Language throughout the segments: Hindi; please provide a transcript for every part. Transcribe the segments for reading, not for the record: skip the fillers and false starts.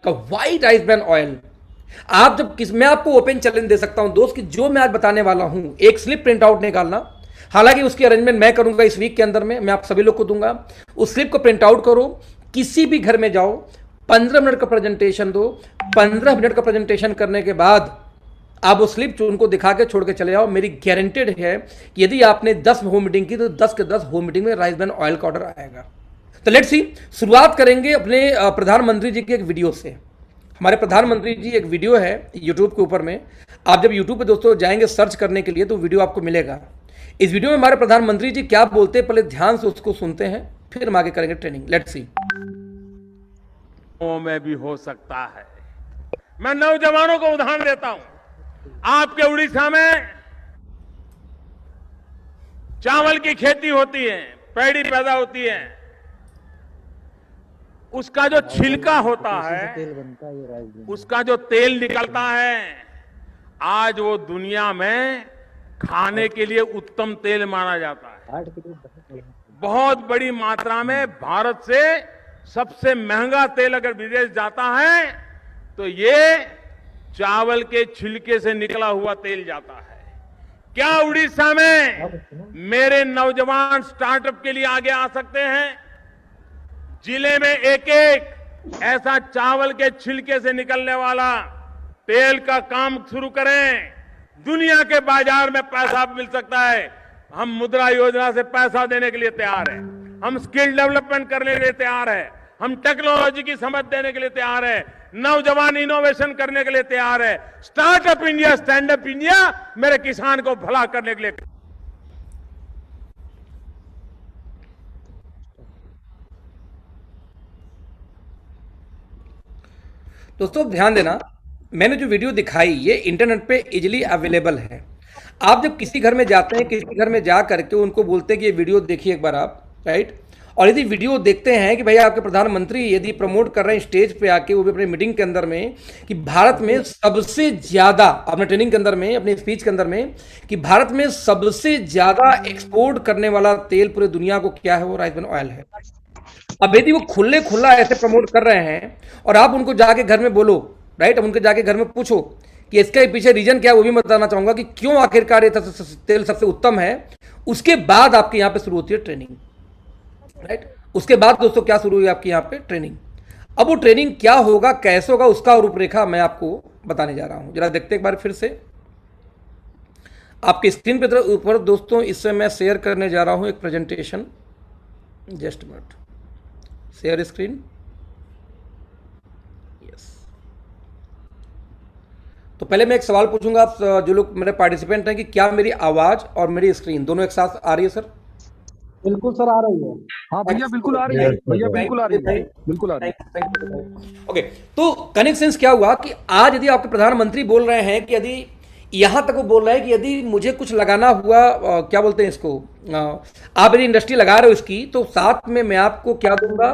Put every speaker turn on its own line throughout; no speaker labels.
का व्हाइट राइस ब्रान ऑयल। आप जब मैं आपको ओपन चैलेंज दे सकता हूं दोस्त कि जो मैं आज बताने वाला हूं, एक स्लिप प्रिंट आउट निकालना, हालांकि उसकी अरेंजमेंट मैं करूंगा इस वीक के अंदर में, मैं आप सभी लोग को दूंगा। उस स्लिप को प्रिंट आउट करो, किसी भी घर में जाओ, 15 मिनट का प्रेजेंटेशन दो, 15 मिनट का प्रेजेंटेशन करने के बाद आप वो स्लिप उनको दिखा के छोड़ के चले जाओ। मेरी गारंटेड है कि यदि आपने 10 होम मीटिंग की तो 10 के 10 होम मीटिंग में राइस ब्रान ऑयल का ऑर्डर आएगा। तो लेट्स सी, शुरुआत करेंगे अपने प्रधानमंत्री जी की एक वीडियो से। हमारे प्रधानमंत्री जी एक वीडियो है यूट्यूब के ऊपर में, आप जब यूट्यूब पे दोस्तों जाएंगे सर्च करने के लिए तो वीडियो आपको मिलेगा। इस वीडियो में हमारे प्रधानमंत्री जी क्या बोलते हैं, पहले ध्यान से उसको सुनते हैं, फिर हम आगे करेंगे ट्रेनिंग। Let's see.
में भी हो सकता है। मैं नौजवानों को उदाहरण देता हूं। आपके उड़ीसा में चावल की खेती होती है, पैड़ी पैदा होती है, उसका जो छिलका होता है, उसका जो तेल निकलता है, आज वो दुनिया में खाने के लिए उत्तम तेल माना जाता है। बहुत बड़ी मात्रा में भारत से सबसे महंगा तेल अगर विदेश जाता है तो ये चावल के छिलके से निकला हुआ तेल जाता है। क्या उड़ीसा में मेरे नौजवान स्टार्टअप के लिए आगे आ सकते हैं? जिले में एक एक ऐसा चावल के छिलके से निकलने वाला तेल का काम शुरू करें, दुनिया के बाजार में पैसा मिल सकता है। हम मुद्रा योजना से पैसा देने के लिए तैयार हैं, हम स्किल डेवलपमेंट करने के लिए तैयार हैं, हम टेक्नोलॉजी की समझ देने के लिए तैयार हैं, नौजवान इनोवेशन करने के लिए तैयार है। Startup India, stand up India मेरे किसान को भला करने के लिए।
दोस्तों ध्यान देना, मैंने जो वीडियो दिखाई ये इंटरनेट पे इजीली अवेलेबल है। आप जब किसी घर में जाते हैं, किसी घर में जा करके उनको बोलते हैं कि ये वीडियो देखिए एक बार आप, राइट, और यदि वीडियो देखते हैं कि भैया आपके प्रधानमंत्री यदि प्रमोट कर रहे हैं स्टेज पे आके, वो भी अपनी मीटिंग के अंदर में, कि भारत में सबसे ज्यादा, अपने ट्रेनिंग के अंदर में, अपनी स्पीच के अंदर में, कि भारत में सबसे ज्यादा एक्सपोर्ट करने वाला तेल पूरे दुनिया को क्या है, वो राइस ब्रान ऑयल है। अब यदि वो खुले खुला ऐसे प्रमोट कर रहे हैं और आप उनको जाके घर में बोलो, राइट, अब उनके जाके घर में पूछो कि इसके पीछे रीजन क्या है, वो भी मैं बताना चाहूंगा कि क्यों आखिरकार ये तेल सबसे उत्तम है। उसके बाद आपके यहाँ पे शुरू होती है ट्रेनिंग, राइट। उसके बाद दोस्तों क्या शुरू हुई आपकी यहाँ पे ट्रेनिंग। अब वो ट्रेनिंग क्या होगा, कैसे होगा, उसका रूपरेखा मैं आपको बताने जा रहा हूं। जरा देखते एक बार फिर से आपकी स्क्रीन पे ऊपर दोस्तों, इससे मैं शेयर करने जा रहा हूं एक presentation. Just minute, share screen, yes. तो पहले मैं एक सवाल पूछूंगा आप जो लोग मेरे पार्टिसिपेंट हैं कि क्या मेरी आवाज और मेरी स्क्रीन दोनों एक साथ आ रही है सर?
बिल्कुल सर, आ रही है। हाँ भैया बिल्कुल आ रही है, भैया बिल्कुल आ रही है, बिल्कुल आ रही है।
ओके, तो कनेक्ट सेंस क्या हुआ कि आज यदि आपके प्रधानमंत्री बोल रहे हैं कि यदि यहां तक वो बोल रहे हैं कि यदि मुझे कुछ लगाना हुआ, क्या बोलते हैं इसको, आप यदि इंडस्ट्री लगा रहे हो इसकी, तो साथ में मैं आपको क्या दूंगा,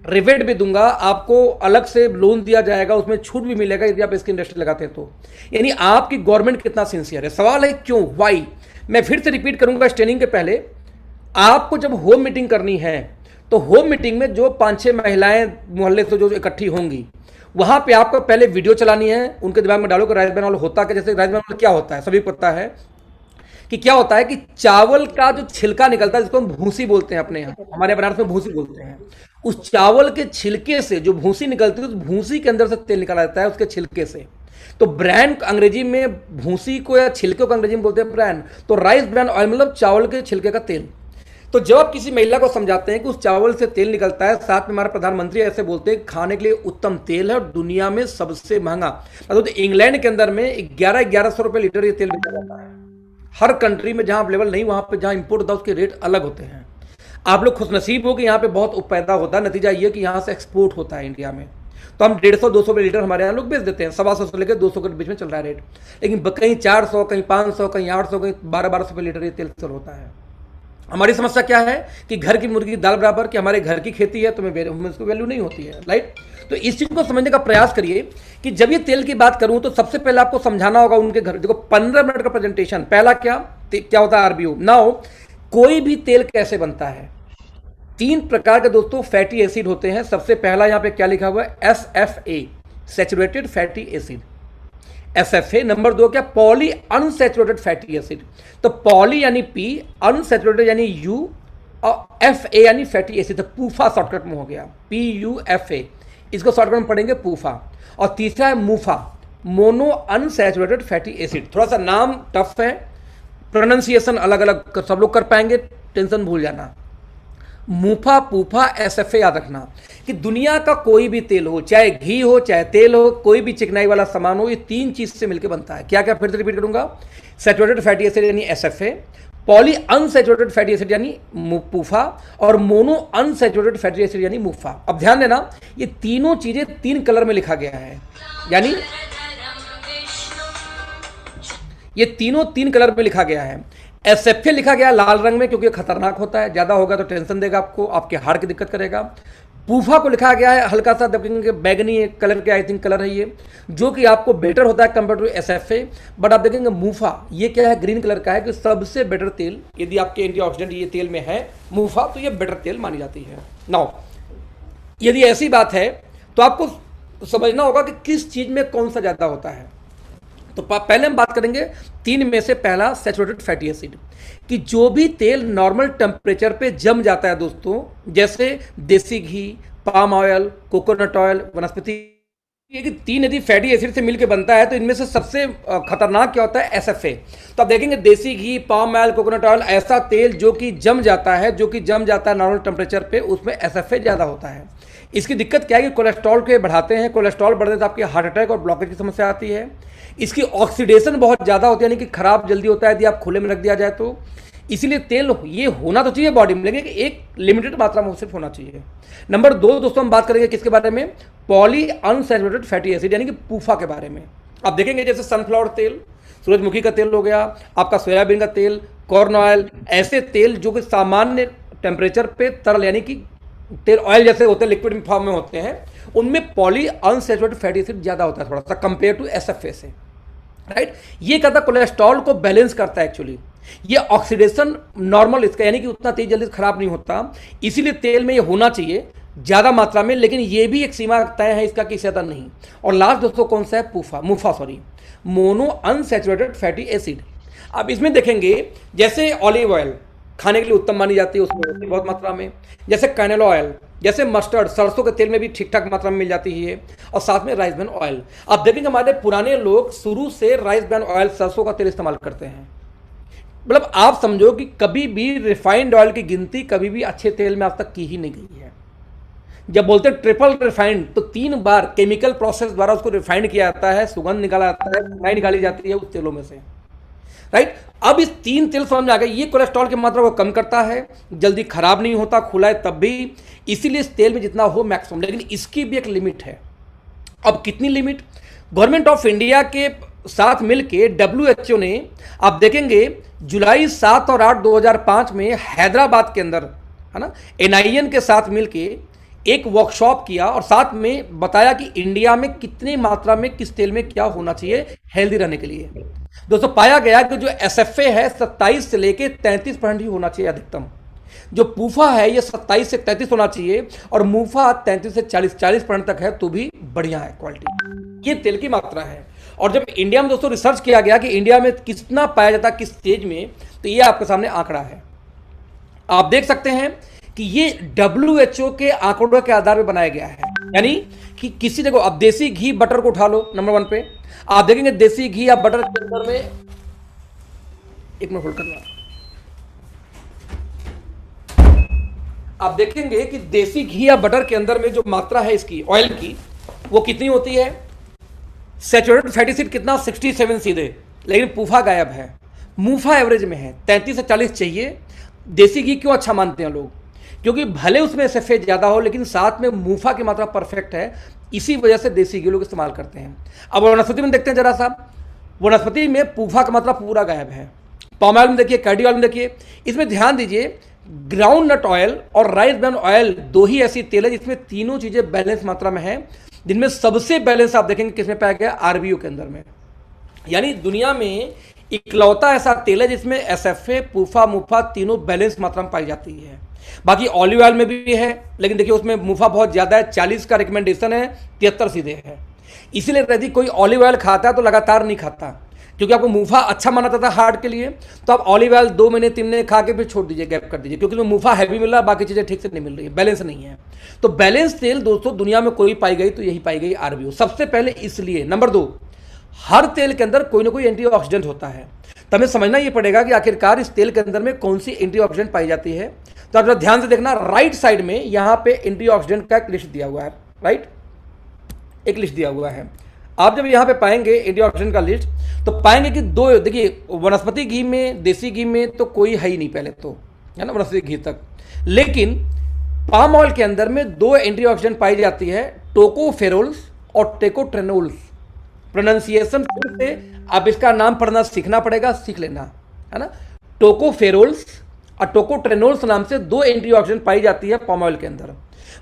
रिवेट भी दूंगा, आपको अलग से लोन दिया जाएगा, उसमें छूट भी मिलेगा यदि आप इसकी इंडस्ट्री लगाते हैं तो। यानी आपकी गवर्नमेंट कितना सिंसियर है। सवाल है क्यों, वाई। मैं फिर से रिपीट करूंगा इस ट्रेनिंग के पहले, आपको जब होम मीटिंग करनी है तो होम मीटिंग में जो 5-6 महिलाएं मोहल्ले से जो इकट्ठी होंगी, वहां पे आपको पहले वीडियो चलानी है, उनके दिमाग में डालो कि राइस ब्रान ऑयल होता क्या। जैसे राइस ब्रान ऑयल क्या होता है, सभी को पता है कि क्या होता है, कि चावल का जो छिलका निकलता है, जिसको हम भूसी बोलते हैं, अपने यहाँ, हमारे बनारस में भूसी बोलते हैं, उस चावल के छिलके से जो भूसी निकलती है, उस भूसी के अंदर से तेल निकाला जाता है, उसके छिलके से। तो ब्रांड अंग्रेजी में भूसी को या छिलके को अंग्रेजी में बोलते हैं ब्रांड। तो राइस ब्रान ऑयल मतलब चावल के छिलके का तेल। तो जब आप किसी महिला को समझाते हैं कि उस चावल से तेल निकलता है, साथ में हमारे प्रधानमंत्री ऐसे बोलते हैं खाने के लिए उत्तम तेल है और दुनिया में सबसे महंगा। तो इंग्लैंड के अंदर में 1100 रुपए लीटर ये तेल बिका जाता है। हर कंट्री में जहां अवेलेबल नहीं, वहां पे जहां इंपोर्ट होता है उसके रेट अलग होते हैं। आप लोग खुशनसीब हो कि यहाँ पे बहुत पैदा होता है, नतीजा ये कि यहाँ से एक्सपोर्ट होता है इंडिया में। तो हम 150-200 रुपए लीटर हमारे यहाँ लोग बेच देते हैं, 125 से लेकर 200 के बीच में चल रहा है रेट। लेकिन कहीं 400, कहीं 500, कहीं 800, कहीं 1200 रुपए लीटर ये तेल सेल होता है। हमारी समस्या क्या है कि घर की मुर्गी दाल बराबर, कि हमारे घर की खेती है तो मैं इसको वैल्यू नहीं होती है, राइट। तो इस चीज को समझने का प्रयास करिए कि जब ये तेल की बात करूं तो सबसे पहले आपको समझाना होगा उनके घर। देखो 15 मिनट का प्रेजेंटेशन, पहला क्या होता है, आरबीओ। नाउ कोई भी तेल कैसे बनता है, 3 प्रकार के दोस्तों फैटी एसिड होते हैं। सबसे पहला यहाँ पे क्या लिखा हुआ है, SFA, saturated fatty acid, SFA। Number 2 क्या, पॉली अनसैचुरेटेड फैटी एसिड। तो पॉली यानी P, अनसैचुरेटेड यानी U, और FA यानी फैटी एसिड। तो पूफा शॉर्टकट में हो गया, PUFA, इसको शॉर्टकट में पढ़ेंगे पूफा। और तीसरा है मूफा, मोनो अनसैचुरेटेड फैटी एसिड। थोड़ा सा नाम टफ है, प्रोनाउंसिएशन अलग अलग सब लोग कर पाएंगे, टेंशन भूल जाना। मूफा, पूफा, SFA याद रखना कि दुनिया का कोई भी तेल हो, चाहे घी हो चाहे तेल हो, कोई भी चिकनाई वाला सामान हो, ये 3 चीज से मिलकर बनता है। क्या क्या, फिर से रिपीट करूंगा, सैचुरेटेड फैटी एसिड यानी SFA, poly unsaturated fatty acid यानी पूफा, और मोनो अनसैचुरेटेड फैटी एसिड यानी मूफा। अब ध्यान देना, ये तीनों चीजें 3 कलर में लिखा गया है, यानी ये तीनों 3 कलर में लिखा गया है। SFA लिखा गया लाल रंग में क्योंकि खतरनाक होता है, ज्यादा होगा तो टेंशन देगा आपको, आपके हार्ट की दिक्कत करेगा। पूफा को लिखा गया है हल्का सा देखेंगे बैगनी कलर के, आई थिंक कलर है ये, जो कि आपको बेटर होता है कंपेयर टू SFA। बट आप देखेंगे मूफा, ये क्या है, ग्रीन कलर का है, कि सबसे बेटर तेल, यदि आपके एंटीऑक्सीडेंट ये तेल में है मूफा, तो ये बेटर तेल मानी जाती है। नाउ यदि ऐसी बात है तो आपको समझना होगा कि किस चीज में कौन सा ज्यादा होता है। तो पहले हम बात करेंगे 3 में से पहला सैचुरेटेड फैटी एसिड, कि जो भी तेल नॉर्मल टेम्परेचर पे जम जाता है दोस्तों, जैसे देसी घी, पाम ऑयल, कोकोनट ऑयल, वनस्पति, ये कि 3 यदि फैटी एसिड से मिलकर बनता है तो इनमें से सबसे खतरनाक क्या होता है, SFA। तो आप देखेंगे देसी घी, पाम ऑयल, कोकोनट ऑयल, ऐसा तेल जो कि जम जाता है, नॉर्मल टेम्परेचर पे, उसमें SFA ज़्यादा होता है। इसकी दिक्कत क्या है कि कोलेस्ट्रॉल के बढ़ाते हैं, कोलेस्ट्रॉल बढ़ने से आपकी हार्ट अटैक और ब्लॉकेज की समस्या आती है। इसकी ऑक्सीडेशन बहुत ज़्यादा होती है, यानी कि खराब जल्दी होता है यदि आप खुले में रख दिया जाए तो। इसीलिए तेल ये होना तो चाहिए बॉडी में, लेकिन एक लिमिटेड मात्रा में सिर्फ होना चाहिए। नंबर 2 दोस्तों हम बात करेंगे किसके बारे में, पॉली अनसैचुरेटेड फैटी एसिड यानी कि पूफा के बारे में। आप देखेंगे जैसे सनफ्लावर तेल, सूरजमुखी का तेल हो गया, आपका सोयाबीन का तेल, कॉर्न ऑयल, ऐसे तेल जो कि सामान्य टेम्परेचर पे तरल यानी कि तेल ऑयल जैसे होते हैं, लिक्विड फॉर्म में होते हैं, उनमें पॉली अनसैचुरेटेड फैटी एसिड ज़्यादा होता है थोड़ा सा कंपेयर टू SFA से, राइट। ये कहता है कोलेस्ट्रॉल को बैलेंस करता है एक्चुअली, ये ऑक्सीडेशन नॉर्मल इसका, यानी कि उतना तेज जल्दी खराब नहीं होता, इसीलिए तेल में ये होना चाहिए ज़्यादा मात्रा में, लेकिन ये भी एक सीमा तय है इसका कि ज़्यादा नहीं। और लास्ट दोस्तों कौन सा है, मूफा, मोनो अनसैचुरेटेड फैटी एसिड। अब इसमें देखेंगे जैसे ऑलिव ऑयल खाने के लिए उत्तम मानी जाती है, उसमें बहुत मात्रा में, जैसे कैनेलो ऑयल, जैसे मस्टर्ड, सरसों के तेल में भी ठीक ठाक मात्रा में मिल जाती है, और साथ में राइस ब्रान ऑयल। आप देखेंगे हमारे पुराने लोग शुरू से राइस ब्रान ऑयल, सरसों का तेल इस्तेमाल करते हैं। मतलब आप समझो कि कभी भी रिफाइंड ऑयल की गिनती कभी भी अच्छे तेल में आज तक की ही नहीं गई है। जब बोलते हैं ट्रिपल रिफाइंड, तो 3 बार केमिकल प्रोसेस द्वारा उसको रिफाइंड किया जाता है, सुगंध निकाला जाता है, मिठाई निकाली जाती है उस तेलों में से, राइट। अब इस 3 तेल समझ में आ गए, ये कोलेस्ट्रॉल की मात्रा को कम करता है, जल्दी खराब नहीं होता, खुला है तब भी, इसीलिए इस तेल में जितना हो मैक्सिमम, लेकिन इसकी भी एक लिमिट है। अब कितनी लिमिट, गवर्नमेंट ऑफ इंडिया के साथ मिलके WHO ने, आप देखेंगे जुलाई 7 और 8 2005 में हैदराबाद के अंदर, है ना, NIN के साथ मिलके एक वर्कशॉप किया और साथ में बताया कि इंडिया में कितनी मात्रा में किस तेल में क्या होना चाहिए हेल्दी रहने के लिए। दोस्तों पाया गया कि जो SFA है 27 से लेके 33% ही होना चाहिए अधिकतम, जो पूफा है ये 27 से 33 होना चाहिए, और मूफा 33 से 40% तक है तो भी बढ़िया है क्वालिटी, ये तेल की मात्रा है। और जब इंडिया में दोस्तों रिसर्च किया गया कि इंडिया में कितना पाया जाता है किस स्टेज में, तो ये आपके सामने आंकड़ा है, आप देख सकते हैं कि ये WHO के आंकड़ों के आधार पर बनाया गया है। यानी कि किसी जगह, अब देसी घी बटर को उठा लो नंबर 1 पे, आप देखेंगे देसी घी या बटर के अंदर में, एक मिनट होल्ड करना, आप देखेंगे कि देसी घी या बटर के अंदर में जो मात्रा है इसकी ऑयल की, वो कितनी होती है, सैचुरेटेड फैटी एसिड कितना 67 सीधे, लेकिन पूफा गायब है। मूफा एवरेज में है 33 से 40 चाहिए। देसी घी क्यों अच्छा मानते हैं लोग, क्योंकि भले उसमें SFA ज़्यादा हो लेकिन साथ में मूफा की मात्रा परफेक्ट है, इसी वजह से देसी घी लोग इस्तेमाल करते हैं। अब वनस्पति में देखते हैं जरा सा, वनस्पति में पूफा का मात्रा पूरा गायब है। पाम ऑयल में देखिए, कैडी ऑयल में देखिए, इसमें ध्यान दीजिए ग्राउंड नट ऑयल और राइस ब्रान ऑयल 2 ही ऐसी तेल है जिसमें तीनों चीज़ें बैलेंस मात्रा में है, जिनमें सबसे बैलेंस आप देखेंगे किसमें पाया गया, RBO के अंदर में। यानी दुनिया में इकलौता ऐसा तेल है जिसमें SFA, पूफा, मूफा तीनों बैलेंस मात्रा में पाई जाती है। बाकी ऑलिव ऑयल में भी है, लेकिन देखिए उसमें मूफा बहुत ज़्यादा है, 40 का रिकमेंडेशन है, 73 सीधे है। इसीलिए यदि कोई ऑलिव ऑयल खाता है तो लगातार नहीं खाता, क्योंकि आपको मुफा अच्छा माना जाता है हार्ट के लिए, तो आप ऑलिव ऑयल 2 महीने 3 महीने खा के फिर छोड़ दीजिए, गैप कर दीजिए, क्योंकि उसमें मुफा हैवी मिल रहा है, बाकी चीज़ें ठीक से नहीं मिल रही है, बैलेंस नहीं है। तो बैलेंस तेल दोस्तों दुनिया में कोई पाई गई तो यही पाई गई आरबीओ, सबसे पहले इसलिए। नंबर 2, हर तेल के अंदर कोई ना कोई एंटीऑक्सीडेंट होता है, तो हमें समझना ये पड़ेगा कि आखिरकार इस तेल के अंदर में कौन सी एंटीऑक्सीडेंट पाई जाती है। तो आप जरा ध्यान से देखना, राइट साइड में यहाँ पे एंटीऑक्सीडेंट का एक लिस्ट दिया हुआ है, राइट, एक लिस्ट दिया हुआ है। आप जब यहाँ पे पाएंगे एंटीऑक्सीडेंट का लिस्ट, तो पाएंगे कि 2, देखिए वनस्पति घी में, देसी घी में तो कोई है ही नहीं पहले तो, है ना, वनस्पति घी तक। लेकिन पाम ऑयल के अंदर में 2 एंटीऑक्सीडेंट पाई जाती है, टोकोफेरोल्स और टेकोट्रेनोल्स। प्रोनाउंसिएशन से आप इसका नाम पढ़ना सीखना पड़ेगा, सीख लेना, है ना। टोकोफेरोल्स और टोकोट्रेनोल्स नाम से 2 एंटीऑक्सीडेंट पाई जाती है पाम ऑयल के अंदर।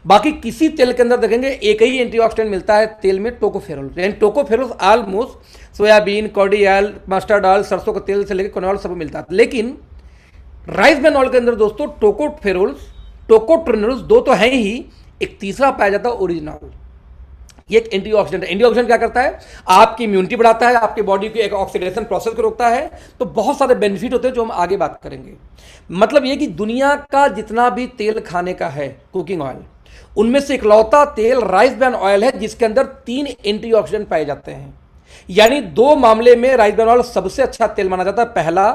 बाकी किसी तेल के अंदर देखेंगे एक ही एंटीऑक्सीडेंट मिलता है तेल में, टोकोफेरोल। यानी tocopherol almost soybean, cordial, mustard oil, सरसों का तेल से लेकर कनॉल सब मिलता है। लेकिन राइस ब्रान ऑयल के अंदर दोस्तों टोकोफेरोल्स, टोकोट्रेनोल्स 2 तो हैं ही, एक तीसरा पाया जाता है ओरिजिनल। ये एक एंटीऑक्सीडेंट है। एंटीऑक्सीडेंट क्या करता है, आपकी इम्यूनिटी बढ़ाता है, आपकी बॉडी की एक ऑक्सीडेशन प्रोसेस को रोकता है। तो बहुत सारे बेनिफिट होते हैं जो हम आगे बात करेंगे। मतलब ये कि दुनिया का जितना भी तेल खाने का है, कुकिंग ऑयल, उनमें से इकलौता तेल राइस ब्रान ऑयल है जिसके अंदर 3 एंटीऑक्सीडेंट पाए जाते हैं। यानी 2 मामले में राइस ब्रान ऑयल सबसे अच्छा तेल माना जाता है। पहला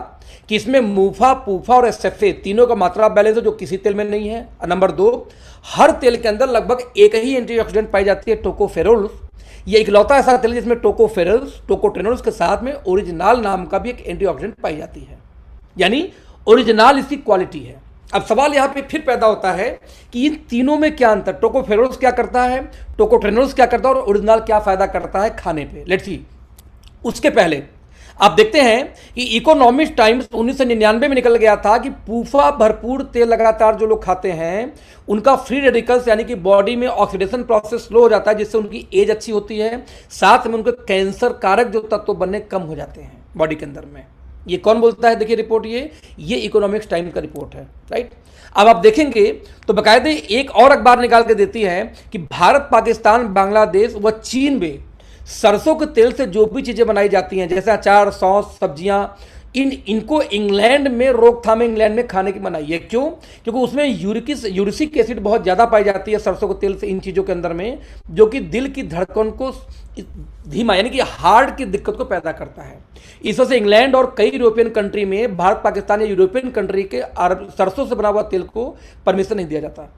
कि इसमें मूफा, पूफा और एसएफए तीनों का मात्रा बैलेंस है जो किसी तेल में नहीं है। नंबर 2, हर तेल के अंदर लगभग एक ही एंटीऑक्सीडेंट पाई जाती है, टोकोफेरोल्स। ये इकलौता ऐसा तेल जिसमें टोकोफेरोल्स, टोकोट्रेनोल्स के साथ में ओरिजिनल नाम का भी एक एंटीऑक्सीडेंट पाई जाती है। यानी ओरिजिनल इसकी क्वालिटी है। अब सवाल यहां पे फिर पैदा होता है कि इन तीनों में क्या अंतर, टोकोफेरोल्स क्या करता है, टोकोट्रेनोल्स क्या करता है और ओरिजिनल क्या फायदा करता है खाने पे। Let's see. उसके पहले आप देखते हैं कि इकोनॉमिक्स टाइम्स 1999 में निकल गया था कि पूफा भरपूर तेल लगातार जो लोग खाते हैं उनका फ्री रेडिकल्स यानी कि बॉडी में ऑक्सीडेशन प्रोसेस स्लो हो जाता है, जिससे उनकी एज अच्छी होती है, साथ में उनके कैंसर कारक जो तत्व बनने कम हो जाते हैं बॉडी के अंदर में। ये कौन बोलता है, देखिए रिपोर्ट, ये इकोनॉमिक्स टाइम्स का रिपोर्ट है, राइट। अब आप देखेंगे तो बाकायदे एक और अखबार निकाल के देती है कि भारत, पाकिस्तान, बांग्लादेश व चीन में सरसों के तेल से जो भी चीजें बनाई जाती हैं, जैसे अचार, सॉस, सब्जियां, इनको इंग्लैंड में रोकथाम, इंग्लैंड में खाने की मनाही है। क्यों? क्योंकि उसमें यूरिक एसिड बहुत ज्यादा पाई जाती है सरसों के तेल से, इन चीजों के अंदर में, जो कि दिल की धड़कन को धीमा यानी कि हार्ट की दिक्कत को पैदा करता है। इस वजह से इंग्लैंड और कई यूरोपियन कंट्री में भारत, पाकिस्तान या यूरोपियन कंट्री के सरसों से बना हुआ तेल को परमिशन नहीं दिया जाता।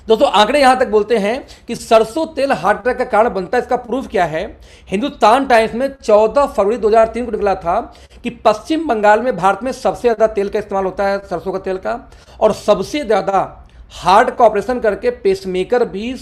दोस्तों आंकड़े यहां तक बोलते हैं कि सरसों तेल हार्ट अटैक का कारण बनता है। इसका प्रूफ क्या है, हिंदुस्तान टाइम्स में 14 फरवरी 2003 को निकला था कि पश्चिम बंगाल में भारत में सबसे ज्यादा तेल का इस्तेमाल होता है, सरसों का तेल का, और सबसे ज्यादा हार्ट का ऑपरेशन करके पेसमेकर भी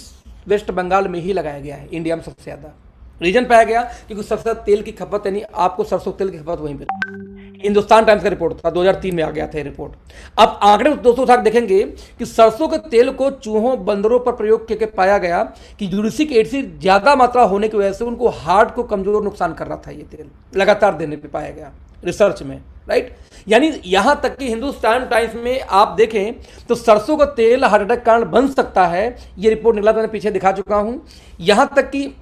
वेस्ट बंगाल में ही लगाया गया है, इंडिया में सबसे ज्यादा। रीजन पाया गया क्योंकि सबसे ज्यादा तेल की खपत, यानी आपको सरसों तेल की खपत वहीं पर। हिंदुस्तान टाइम्स का रिपोर्ट था, 2003 में आ गया था ये रिपोर्ट। अब आंकड़े दोस्तों उठा देखेंगे कि सरसों के तेल को चूहों, बंदरों पर प्रयोग करके पाया गया कि यूरिक एसिड ज्यादा मात्रा होने की वजह से उनको हार्ट को कमजोर नुकसान कर रहा था ये तेल, लगातार देने पे पाया गया रिसर्च में, राइट। यानी यहां तक कि हिंदुस्तान टाइम्स में आप देखें तो सरसों का तेल हार्ट अटैक कारण बन सकता है, ये रिपोर्ट निकला, मैंने पीछे दिखा चुका हूं। यहां तक कि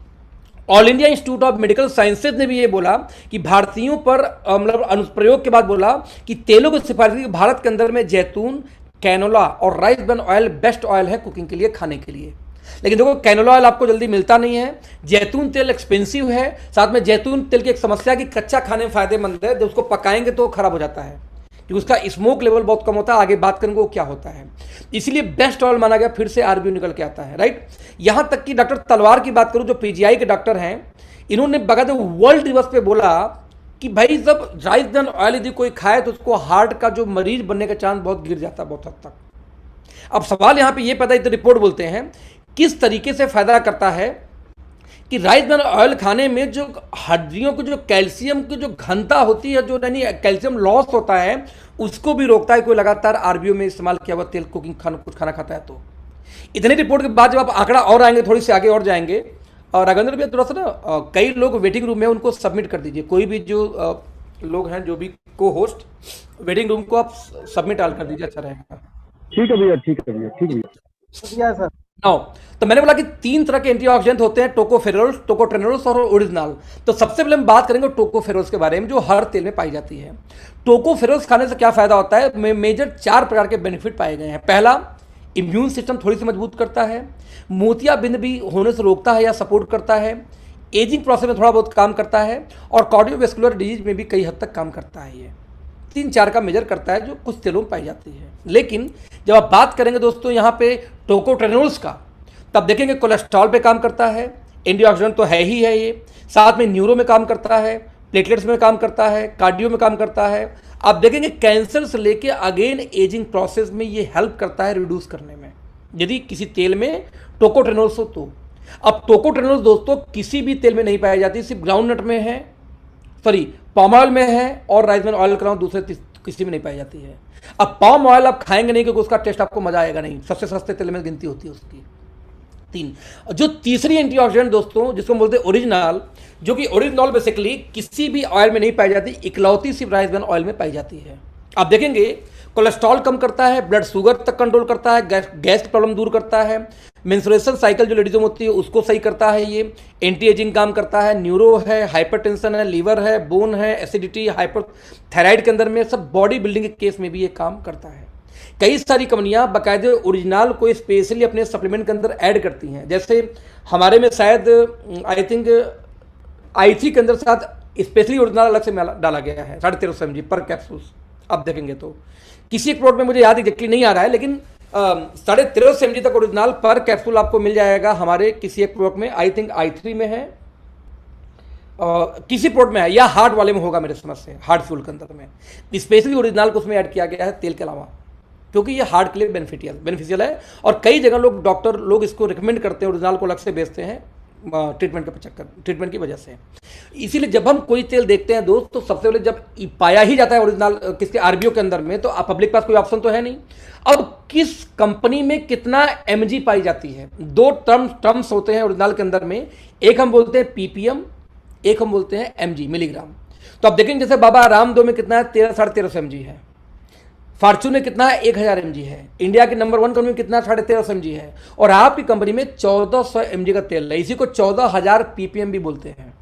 all India institute of medical sciences ने भी ये बोला कि भारतीयों पर मतलब अनुप्रयोग के बाद बोला कि तेलों की सिफारिश की भारत के अंदर में जैतून, कैनोला और rice bran oil best oil है कुकिंग के लिए, खाने के लिए। लेकिन देखो कैनोला ऑयल आपको जल्दी मिलता नहीं है, जैतून तेल एक्सपेंसिव है, साथ में जैतून तेल की एक समस्या कि कच्चा खाने में फायदेमंद है, जब उसको पकाएंगे तो खराब हो जाता है क्योंकि उसका स्मोक लेवल बहुत कम होता है। आगे बात करेंगे वो क्या होता है, इसलिए बेस्ट ऑयल माना गया, फिर से आरबीओ निकल के आता है, राइट। यहां तक कि डॉक्टर तलवार की बात करूं जो पीजीआई के डॉक्टर हैं, इन्होंने बकायदे वर्ल्ड दिवस पे बोला कि भाई जब राइस ब्रान ऑयल यदि कोई खाए तो उसको हार्ट का जो मरीज बनने का चांस बहुत गिर जाता है, बहुत हद तक। अब सवाल यहां पे ये पैदा, तो रिपोर्ट बोलते हैं किस तरीके से फायदा करता है कि राइस ब्रान ऑयल खाने में जो हड्डियों को जो कैल्शियम की जो घनता होती है, जो यानी कैल्शियम लॉस होता है, उसको भी रोकता है कोई लगातार आरबीओ में इस्तेमाल किया हुआ तेल कुकिंग कुछ खाना खाता है तो। इतनी रिपोर्ट के बाद जब आप आंकड़ा और आएंगे, थोड़ी सी आगे और जाएंगे, और राघवेंद्र भैया थोड़ा सा ना कई लोग वेटिंग रूम में, उनको सबमिट कर दीजिए, कोई भी जो लोग हैं, जो भी को होस्ट वेटिंग रूम को आप सबमिट आल कर दीजिए, अच्छा रहेगा।
ठीक है भैया, ठीक है भैया, ठीक है भैया,
सर।
नाउ, तो मैंने बोला कि 3 तरह के एंटीऑक्सीडेंट होते हैं, टोकोफेरोल्स, टोकोट्रेनोल्स और ओरिजिनल। तो सबसे पहले हम बात करेंगे टोकोफेरोल्स के बारे में, जो हर तेल में पाई जाती है। टोकोफेरोल्स खाने से क्या फायदा होता है? मेजर 4 प्रकार के बेनिफिट पाए गए हैं। पहला, इम्यून सिस्टम थोड़ी सी मजबूत करता है, मोतियाबिंद भी होने से रोकता है या सपोर्ट करता है, एजिंग प्रोसेस में थोड़ा बहुत काम करता है, और कार्डियोवैस्कुलर डिजीज में भी कई हद तक काम करता है। ये 3-4 का मेजर करता है जो कुछ तेलों में पाई जाती है। लेकिन जब आप बात करेंगे दोस्तों यहाँ पे टोकोट्रेनोल्स का, तब देखेंगे कोलेस्ट्रॉल पे काम करता है, एंटीऑक्सीडेंट तो है ही है ये, साथ में न्यूरो में काम करता है, प्लेटलेट्स में काम करता है, कार्डियो में काम करता है। आप देखेंगे कैंसर से लेके अगेन एजिंग प्रोसेस में ये हेल्प करता है रिड्यूस करने में, यदि किसी तेल में टोकोट्रेनोल्स हो तो। अब टोकोट्रेनोल्स दोस्तों किसी भी तेल में नहीं पाई जाती, सिर्फ ग्राउंडनट में है, सॉरी पाम ऑयल में है, और राइस ब्रान ऑयल का दूसरे किसी में नहीं पाई जाती है। अब पाम ऑयल आप खाएंगे नहीं क्योंकि उसका टेस्ट आपको मजा आएगा नहीं, सबसे सस्ते तेल में गिनती होती है उसकी। 3 जो तीसरी एंटीऑक्सीडेंट दोस्तों जिसको हम बोलते हैं ओरिजिनल, जो कि ओरिजिनल बेसिकली किसी भी ऑयल में नहीं पाई जाती, इकलौती सिर्फ राइस ब्रान ऑयल में पाई जाती है। आप देखेंगे कोलेस्ट्रॉल कम करता है, ब्लड शुगर तक कंट्रोल करता है, गैस की प्रॉब्लम दूर करता है, मेंस्ट्रुएशन साइकिल जो लेडीजों में होती है उसको सही करता है, ये एंटी एजिंग काम करता है, न्यूरो है, हाइपरटेंशन है, लीवर है, बोन है, एसिडिटी, हाइपरथायराइड के अंदर में सब बॉडी बिल्डिंग के केस में भी ये काम करता है। कई सारी कंपनियां बाकायदे ओरिजिनल को स्पेशली अपने सप्लीमेंट के अंदर ऐड करती हैं, जैसे हमारे में शायद आई थिंक i3 के अंदर साथ स्पेशली ओरिजिनल अलग से डाला गया है 1350 mg पर कैप्सूल। अब देखेंगे तो किसी एक प्रोडक्ट में मुझे याद एग्जैक्टली नहीं आ रहा है, लेकिन 1350 mg तक ओरिजिनल पर कैप्सूल आपको मिल जाएगा हमारे किसी एक प्रोडक्ट में, आई थिंक i3 में है, किसी प्रोडक्ट में है, या हार्ट वाले में होगा मेरे समझ से, हार्ट फ्यूल के अंदर में स्पेशली ओरिजिनल को उसमें ऐड किया गया है तेल के अलावा, क्योंकि ये हार्ट के लिए बेनिफिशियल है। और कई जगह लोग डॉक्टर लोग इसको रिकमेंड करते हैं, ओरिजिनल को अलग से बेचते हैं ट्रीटमेंट की वजह से। इसीलिए जब हम कोई तेल देखते हैं दोस्त, तो सबसे पहले जब पाया ही जाता है ओरिजिनल किसके आरबीओ के अंदर में, तो पब्लिक पास कोई ऑप्शन तो है नहीं। अब किस कंपनी में कितना mg पाई जाती है, 2 टर्म्स होते हैं ओरिजिनल के अंदर में, एक हम बोलते हैं ppm, एक हम बोलते हैं mg, मिलीग्राम। तो आप देखेंगे जैसे बाबा रामदेव में कितना है, 1300-1350 mg है, फॉर्चून में कितना है, 1000 mg है, इंडिया की नंबर 1 कंपनी में कितना 1350 mg है, और आपकी कंपनी में 1400 mg का तेल है। इसी को 14000 ppm भी बोलते हैं।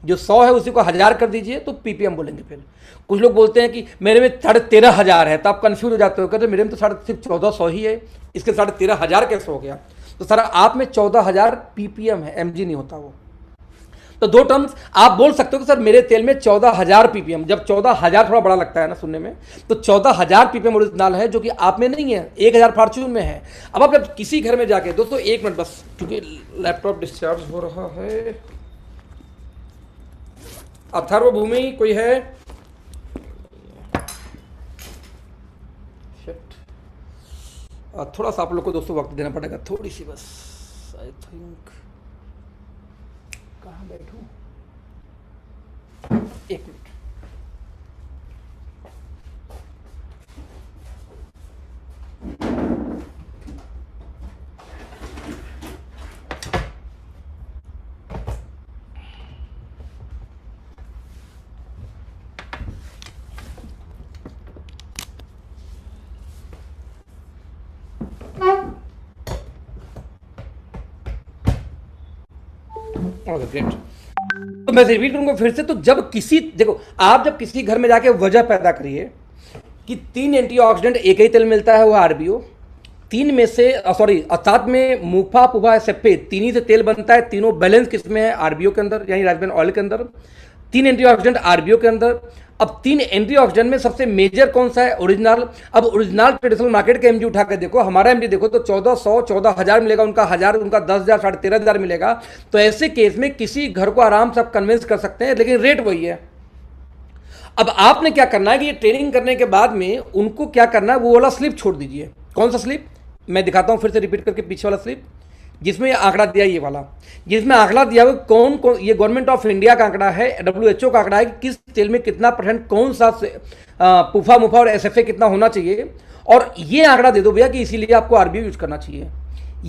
जो 100 है उसी को 1000 कर दीजिए तो ppm बोलेंगे। फिर कुछ लोग बोलते हैं कि मेरे में 13,500 है, तो आप कंफ्यूज हो जाते हो, कहते मेरे में तो सिर्फ 1400 ही है, इसके 13,500 कैसे हो गया? तो सर आप में 14000 ppm है, mg नहीं होता वो। तो 2 टर्म्स आप बोल सकते हो कि सर मेरे तेल में 14000 ppm, जब 14000 थोड़ा बड़ा लगता है ना सुनने में, तो 14000 ppm ओरिजिनल है, जो कि आप में नहीं है, 1000 फॉर्चून में है। अब आप जब किसी घर में जाके, दोस्तों 1 मिनट बस, क्योंकि लैपटॉप डिस्चार्ज हो रहा है। अथर्वभूमि कोई है? थोड़ा सा आप लोग को दोस्तों वक्त देना पड़ेगा, थोड़ी सी बस, आई थिंक कहाँ बैठूं, 1 मिनट। ग्रेट। तो मैं रिपीट करूंगा फिर से, तो जब किसी, देखो आप जब किसी घर में जाके वजह पैदा करिए कि 3 एंटीऑक्सीडेंट एक ही तेल मिलता है, वो आरबीओ, 3 में से सॉरी अर्थात में मुफा पुफा सेप्पे 3 ही से तेल बनता है, तीनों बैलेंस किसमें है, आरबीओ के अंदर, यानी राइस ब्रान ऑयल के अंदर, 3 एंटीऑक्सीडेंट आरबीओ के अंदर। अब 3 एंटीऑक्सीडेंट में सबसे मेजर कौन सा है? ओरिजिनल। अब ओरिजिनल ट्रेडिशनल मार्केट का एमजी उठा के देखो, हमारा एमजी देखो तो 1400 14000 मिलेगा, उनका 1000, उनका 10,000 13,500 मिलेगा। तो ऐसे केस में किसी घर को आराम से आप कन्विंस कर सकते हैं, लेकिन रेट वही है। अब आपने क्या करना है कि ये ट्रेनिंग करने के बाद में उनको क्या करना है, वो वाला स्लिप छोड़ दीजिए। कौन सा स्लिप? मैं दिखाता हूं फिर से रिपीट करके, पीछे वाला स्लिप जिसमें आंकड़ा दिया, ये वाला जिसमें आंकड़ा दिया हुआ कौन कौन, ये गवर्नमेंट ऑफ इंडिया का आंकड़ा है, WHO का आंकड़ा है कि किस तेल में कितना % कौन सा पुफा मुफा और SFA कितना होना चाहिए, और ये आंकड़ा दे दो भैया कि इसीलिए आपको आरबीओ यूज करना चाहिए।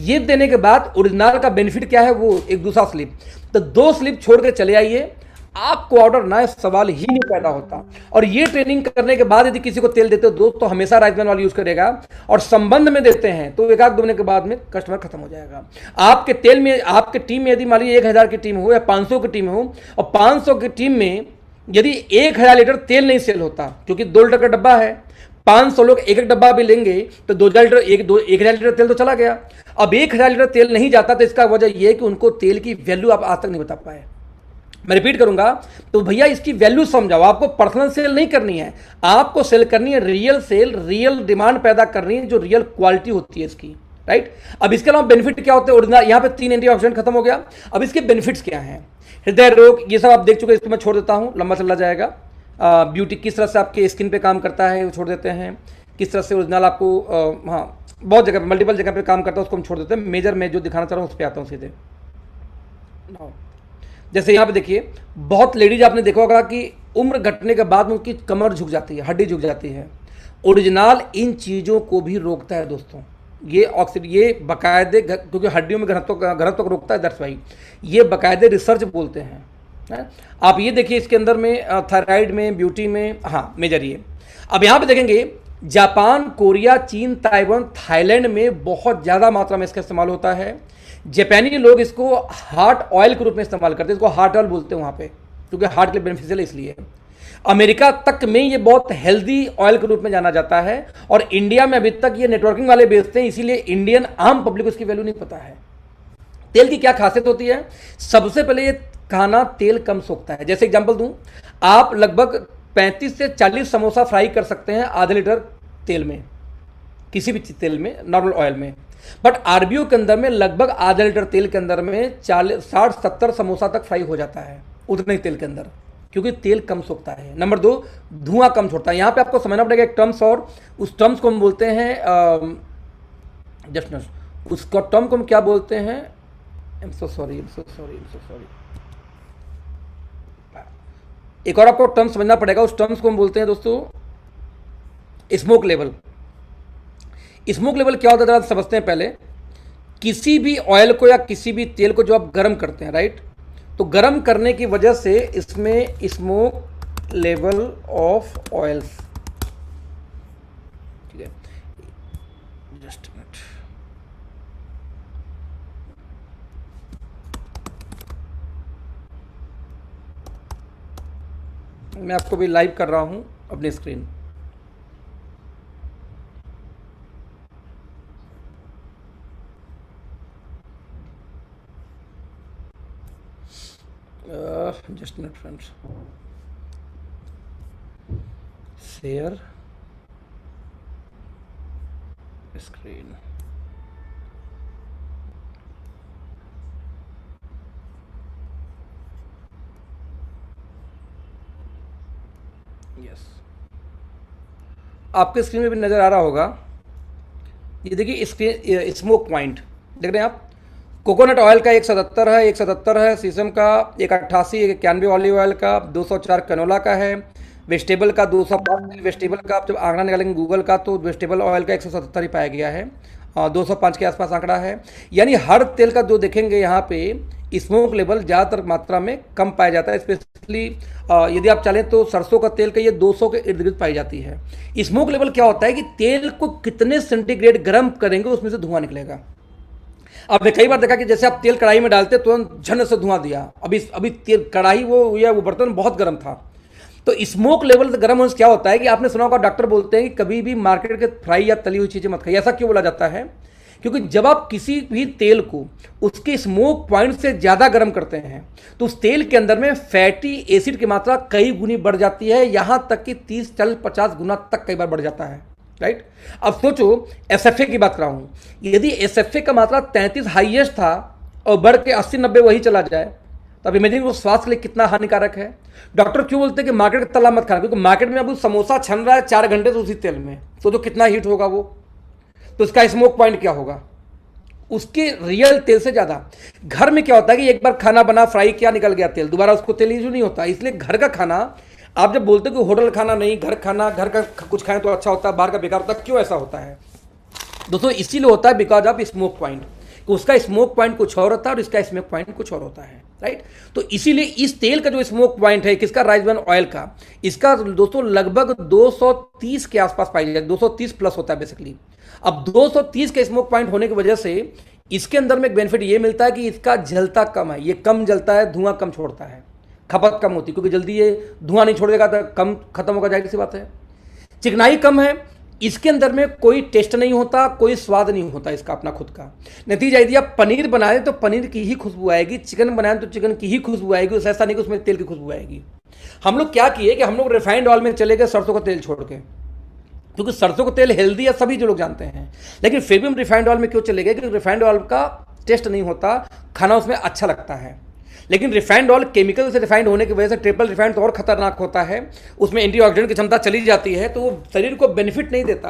ये देने के बाद ओरिजिनल का बेनिफिट क्या है, वो एक दूसरा स्लिप। तो 2 स्लिप छोड़ के चले आइए, आपको ऑर्डर ना सवाल ही नहीं पैदा होता। और ये ट्रेनिंग करने के बाद यदि किसी को तेल देते हो दोस्त, तो हमेशा राइस ब्रांड ऑयल यूज करेगा, और संबंध में देते हैं तो एक आध 2 महीने के बाद में कस्टमर खत्म हो जाएगा। आपके तेल में, आपके टीम में यदि मान लीजिए 1000 की टीम हो या 500 की टीम हो, और 500 की टीम में यदि 1000 लीटर तेल नहीं सेल होता, क्योंकि 2 लीटर का डब्बा है, 500 लोग एक एक डब्बा भी लेंगे तो 2000 लीटर 1000 लीटर तेल तो चला गया। अब 1000 लीटर तेल नहीं जाता तो इसका वजह यह है कि उनको तेल की वैल्यू आप आज तक नहीं बता पाए। मैं रिपीट करूंगा, तो भैया इसकी वैल्यू समझाओ। आपको पर्सनल सेल नहीं करनी है, आपको सेल करनी है रियल सेल, रियल डिमांड पैदा करनी है, जो रियल क्वालिटी होती है इसकी, राइट। अब इसके अलावा बेनिफिट क्या होते हैं ओरिजिनल, यहाँ पे 3 एंटीऑक्सीडेंट खत्म हो गया। अब इसके बेनिफिट्स क्या हैं? हृदय रोग, ये सब आप देख चुके हैं, इसको मैं छोड़ देता हूँ, लंबा चला जाएगा। ब्यूटी किस तरह से आपके स्किन पे काम करता है वो छोड़ देते हैं। किस तरह से ओरिजिनल आपको हाँ बहुत जगह मल्टीपल जगह पे काम करता है, उसको हम छोड़ देते हैं। मेजर में जो दिखाना चाह रहा हूँ उस पर आता हूँ सीधे। जैसे यहाँ पे देखिए, बहुत लेडीज आपने देखा होगा कि उम्र घटने के बाद उनकी कमर झुक जाती है, हड्डी झुक जाती है। ओरिजिनल इन चीज़ों को भी रोकता है दोस्तों। ये ऑक्सीजन, ये बाकायदे, क्योंकि हड्डियों में घनत्व को रोकता है, दैट्स वाई ये बाकायदे रिसर्च बोलते हैं, है? आप ये देखिए इसके अंदर में थायराइड में, ब्यूटी में, हाँ मेजर ये। अब यहाँ पे देखेंगे जापान, कोरिया, चीन, ताइवान, थाईलैंड में बहुत ज़्यादा मात्रा में इसका इस्तेमाल होता है। जापानी लोग इसको हार्ट ऑयल के रूप में इस्तेमाल करते हैं, इसको हार्ट ऑयल बोलते हैं वहाँ पे, क्योंकि हार्ट के लिए बेनिफिशियल है इसलिए। अमेरिका तक में ये बहुत हेल्दी ऑयल के रूप में जाना जाता है, और इंडिया में अभी तक ये नेटवर्किंग वाले बेचते हैं, इसीलिए इंडियन आम पब्लिक को इसकी वैल्यू नहीं पता है। तेल की क्या खासियत होती है? सबसे पहले ये खाना तेल कम सोखता है। जैसे एग्जांपल दूं, आप लगभग 35 से 40 समोसा फ्राई कर सकते हैं आधे लीटर तेल में, किसी भी तेल में, नॉर्मल ऑयल में। बट आरबीओ के अंदर में लगभग आधा लीटर तेल के अंदर में 60-70 समोसा तक फ्राई हो जाता है उतने ही तेल के अंदर, क्योंकि तेल कम सोखता है। नंबर 2, धुआं कम छोड़ता है। यहाँ पे आपको समझना पड़ेगा एक टर्म्स, और उस टर्म्स को हम बोलते हैं जस्ट उसका टर्म को हम क्या बोलते हैं? I'm so sorry. एक और आपको टर्म समझना पड़ेगा, उस टर्म्स को हम बोलते हैं दोस्तों स्मोक लेवल। स्मोक लेवल क्या होता है जरा समझते हैं पहले। किसी भी ऑयल को या किसी भी तेल को जो आप गर्म करते हैं, राइट, तो गर्म करने की वजह से इसमें स्मोक लेवल ऑफ ऑयल्स, ठीक है, जस्ट मिनट, मैं आपको भी लाइव कर रहा हूं अपनी screen. Just minute friends, share screen. Yes, आपके स्क्रीन में भी नजर आ रहा होगा। ये देखिए स्क्रीन स्मोक पॉइंट देख रहे हैं आप। कोकोनट ऑयल का 177 है, 177 है, सीसम का 188, 91 ऑलिव ऑयल का, 204 कैनोला का है, वेजिटेबल का 205, वेजिटेबल का आप जब आंकड़ा निकालेंगे गूगल का तो वेजिटेबल ऑयल का 177 ही पाया गया है, 205 के आसपास आंकड़ा है। यानी हर तेल का जो देखेंगे यहाँ पे स्मोक लेवल ज़्यादातर मात्रा में कम पाया जाता है। स्पेशली यदि आप चलें तो सरसों का तेल का ये 200 के इर्द गिर्द पाई जाती है। स्मोक लेवल क्या होता है कि तेल को कितने सेंटीग्रेड गर्म करेंगे उसमें से धुआं निकलेगा। अब कई बार देखा कि जैसे आप तेल कढ़ाई में डालते तुरंत झन से धुआं दिया, अभी तेल कढ़ाई वो बर्तन बहुत गर्म था। तो स्मोक लेवल गर्म होने से क्या होता है कि आपने सुना होगा डॉक्टर बोलते हैं कि कभी भी मार्केट के फ्राई या तली हुई चीज़ें मत खाइए। ऐसा क्यों बोला जाता है? क्योंकि जब आप किसी भी तेल को उसके स्मोक पॉइंट से ज़्यादा गर्म करते हैं तो उस तेल के अंदर में फैटी एसिड की मात्रा कई गुनी बढ़ जाती है, यहाँ तक कि 30-40-50 गुना तक कई बार बढ़ जाता है, राइट। अब सोचो एसएफए की बात कर रहा हूँ, यदि एसएफए का मात्रा 33 हाईएस्ट था और बढ़ के 80-90 वही चला जाए तो अब इमेजिन वो स्वास्थ्य के लिए कितना हानिकारक है। डॉक्टर क्यों बोलते हैं कि मार्केट का तला मत खाना, क्योंकि मार्केट में अब समोसा छन रहा है 4 घंटे से उसी तेल में, सोचो कितना हीट होगा वो। तो इसका स्मोक पॉइंट क्या होगा उसके रियल तेल से ज़्यादा। घर में क्या होता है कि एक बार खाना बना, फ्राई किया, निकल गया तेल, दोबारा उसको तेल यूज नहीं होता। इसलिए घर का खाना, आप जब बोलते हो कि होटल खाना नहीं, घर खाना, घर का कुछ खाएं तो अच्छा होता है, बाहर का बेकार होता है, क्यों ऐसा होता है दोस्तों? इसीलिए होता है बिकॉज ऑफ स्मोक पॉइंट। कि उसका स्मोक पॉइंट कुछ और होता है और इसका स्मोक पॉइंट कुछ और होता है, राइट। तो इसीलिए इस तेल का जो स्मोक पॉइंट है किसका, राइस ब्रान ऑयल का, इसका दोस्तों लगभग 230 के आसपास पाई जाती है, 230 प्लस होता है बेसिकली। अब 230 के स्मोक पॉइंट होने की वजह से इसके अंदर में एक बेनिफिट ये मिलता है कि इसका जलता कम है, ये कम जलता है, धुआं कम छोड़ता है, खपत कम होती है, क्योंकि जल्दी ये धुआं नहीं छोड़ेगा तो कम खत्म होगा, जाहिर सी बात है। चिकनाई कम है, इसके अंदर में कोई टेस्ट नहीं होता, कोई स्वाद नहीं होता इसका अपना खुद का। नतीजा यदि आप पनीर बनाए तो पनीर की ही खुशबू आएगी, चिकन बनाए तो चिकन की ही खुशबू आएगी, ऐसा नहीं कि उसमें तेल की खुशबू आएगी। हम लोग क्या किए कि हम लोग रिफाइंड ऑयल में चले गए सरसों का तेल छोड़ के, क्योंकि सरसों का तेल हेल्दी है सभी जो लोग जानते हैं, लेकिन फिर भी हम रिफाइंड ऑयल में क्यों चले गए, क्योंकि रिफाइंड ऑयल का टेस्ट नहीं होता, खाना उसमें अच्छा लगता है। लेकिन रिफाइंड ऑयल केमिकल से रिफाइंड होने की वजह से ट्रिपल रिफाइंड तो और खतरनाक होता है, उसमें एंटीऑक्सीडेंट की क्षमता चली जाती है, तो वो शरीर को बेनिफिट नहीं देता,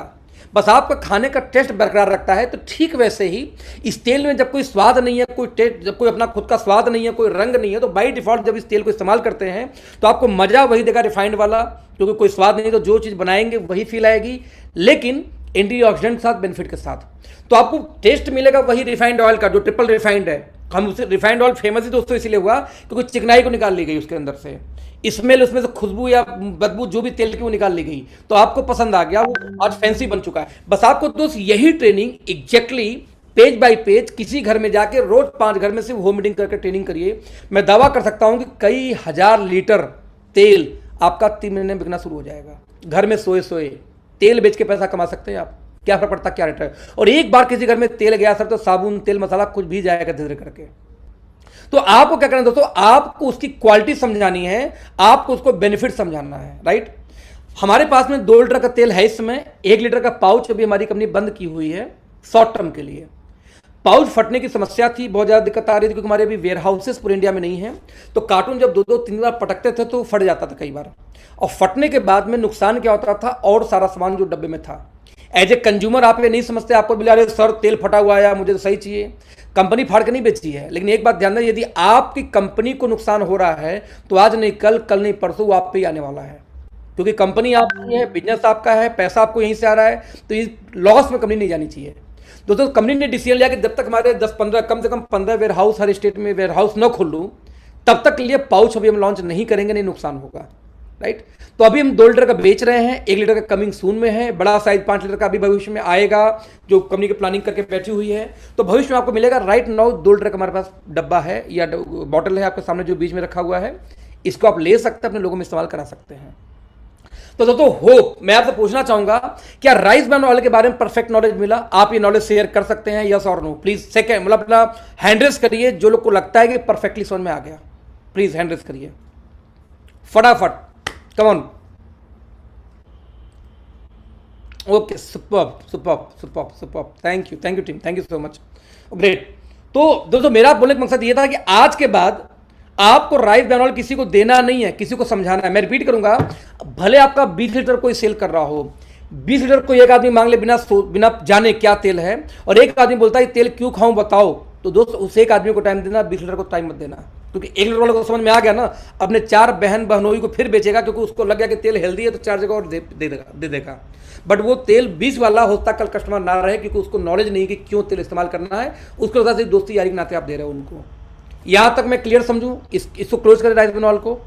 बस आपका खाने का टेस्ट बरकरार रखता है। तो ठीक वैसे ही इस तेल में जब कोई स्वाद नहीं है, कोई टेस्ट, जब कोई अपना खुद का स्वाद नहीं है, कोई रंग नहीं है, तो बाई डिफॉल्ट जब इस तेल को इस्तेमाल करते हैं तो आपको मजा वही देगा रिफाइंड वाला, क्योंकि कोई स्वाद नहीं, तो जो चीज़ बनाएंगे वही फील आएगी, लेकिन एंटीऑक्सीडेंट के साथ, बेनिफिट के साथ। तो आपको टेस्ट मिलेगा वही रिफाइंड ऑयल का जो ट्रिपल रिफाइंड है। हम उसे रिफाइंड ऑयल फेमस ही दोस्तों इसीलिए हुआ क्योंकि चिकनाई को निकाल ली गई उसके अंदर से, स्मेल उसमें से खुशबू या बदबू जो भी तेल की वो निकाल ली गई, तो आपको पसंद आ गया, वो आज फैंसी बन चुका है। बस आपको दोस्त यही training exactly page bye page किसी घर में जाके रोज 5 घर में से होम मीटिंग करके ट्रेनिंग करिए। मैं दावा कर सकता हूं कि कई हजार लीटर तेल आपका 3 महीने में बिकना शुरू हो जाएगा। घर में सोए सोए तेल बेच के पैसा कमा सकते हैं आप, क्या फर्क पड़ता, क्या रेट है। और एक बार किसी घर में तेल गया सर तो साबुन, तेल, मसाला कुछ भी जाएगा धीरे करके। तो आपको क्या करना है दोस्तों, आपको उसकी क्वालिटी समझानी है, आपको उसको बेनिफिट समझाना है, राइट। हमारे पास में 2 लीटर का तेल है इस समय, 1 लीटर का पाउच अभी हमारी कंपनी बंद की हुई है शॉर्ट टर्म के लिए। पाउच फटने की समस्या थी, बहुत ज़्यादा दिक्कत आ रही थी, क्योंकि हमारे अभी वेयर हाउसेस पूरे इंडिया में नहीं है, तो कार्टून जब 2-2-3 बार पटकते थे तो फट जाता था कई बार। और फटने के बाद में नुकसान क्या होता था, और सारा सामान जो डब्बे में था, एज ए कंज्यूमर आप ये नहीं समझते, आपको बोला अरे सर तेल फटा हुआ है, मुझे तो सही चाहिए। कंपनी फाड़ के नहीं बेची है, लेकिन एक बात ध्यान दें, यदि आपकी कंपनी को नुकसान हो रहा है तो आज नहीं कल, कल नहीं परसों वो आप पे ही आने वाला है, क्योंकि कंपनी आपकी है, बिजनेस आपका है, पैसा आपको यहीं से आ रहा है, तो इस लॉस में कंपनी नहीं जानी चाहिए। दोस्तों कंपनी ने डिसीजन लिया कि जब तक हमारे 10-15 कम से कम 15 वेयर हाउस हर स्टेट में वेयर हाउस न खोलूँ, तब तक के लिए पाउच अभी हम लॉन्च नहीं करेंगे, नहीं नुकसान होगा, राइट। तो अभी हम 2 लीटर का बेच रहे हैं, 1 लीटर का कमिंग सून में है, बड़ा साइज 5 लीटर का अभी भविष्य में आएगा, जो कंपनी की प्लानिंग करके बैठी हुई है। तो भविष्य में आपको मिलेगा। राइट नाउ 2 लीटर का हमारे पास डब्बा है या बॉटल है आपके सामने जो बीच में रखा हुआ है, इसको आप ले सकते हैं, अपने लोगों में इस्तेमाल करा सकते हैं। तो दोस्तों होप मैं आपसे पूछना चाहूंगा, क्या राइस ब्रान ऑयल के बारे में परफेक्ट नॉलेज मिला? आप ये नॉलेज शेयर कर सकते हैं, यस और नो? प्लीज सेकंड मतलब अपना हैंड रेस करिए जो लोग को लगता है कि परफेक्टली समझ में आ गया, प्लीज हैंड रेस करिए फटाफट, come on. Okay, superb superb superb superb, thank you team, thank you so much, great. तो दोस्तों मेरा बोलने का मकसद ये था कि आज के बाद आपको राइस ब्रान ऑयल किसी को देना नहीं है, किसी को समझाना है। मैं रिपीट करूंगा, भले आपका 20 लीटर कोई सेल कर रहा हो, 20 लीटर कोई एक आदमी मांग ले बिना जाने क्या तेल है, और एक आदमी बोलता है तेल क्यों खाऊं बताओ, तो दोस्त उस एक आदमी को टाइम देना, 20 लीटर को टाइम मत देना, क्योंकि 1 लीटर वाले को समझ में आ गया ना, अपने 4 बहनोई को फिर बेचेगा, क्योंकि उसको लग गया कि तेल हेल्दी है तो 4 जगह और दे देगा। बट वो तेल 20 वाला होता कल कस्टमर ना रहे, क्योंकि उसको नॉलेज नहीं कि क्यों तेल इस्तेमाल करना है, उसके वजह से दोस्ती यारी के नाते आप दे रहे हो उनको। यहां तक मैं क्लियर समझूं, इसको क्लोज करें राइस ब्रान ऑयल को।